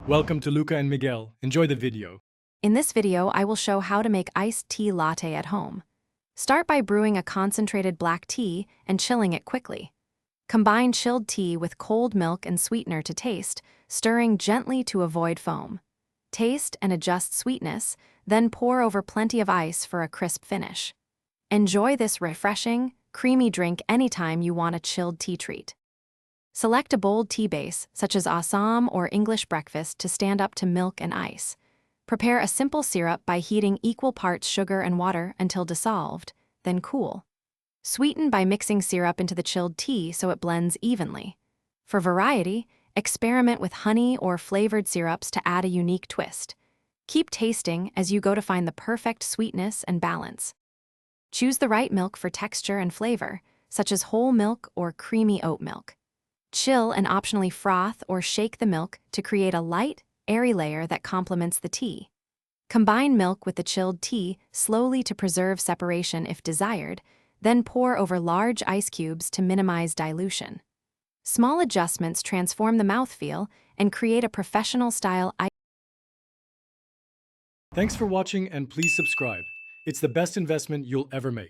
Welcome to Luca and Miguel. Enjoy the video. In this video, I will show how to make iced tea latte at home. Start by brewing a concentrated black tea and chilling it quickly. Combine chilled tea with cold milk and sweetener to taste, stirring gently to avoid foam. Taste and adjust sweetness, then pour over plenty of ice for a crisp finish. Enjoy this refreshing, creamy drink anytime you want a chilled tea treat. Select a bold tea base, such as Assam or English breakfast, to stand up to milk and ice. Prepare a simple syrup by heating equal parts sugar and water until dissolved, then cool. Sweeten by mixing syrup into the chilled tea so it blends evenly. For variety, experiment with honey or flavored syrups to add a unique twist. Keep tasting as you go to find the perfect sweetness and balance. Choose the right milk for texture and flavor, such as whole milk or creamy oat milk. Chill and optionally froth or shake the milk to create a light, airy layer that complements the tea. Combine milk with the chilled tea slowly to preserve separation if desired, then pour over large ice cubes to minimize dilution. Small adjustments transform the mouthfeel and create a professional-style ice. Thanks for watching and please subscribe. It's the best investment you'll ever make.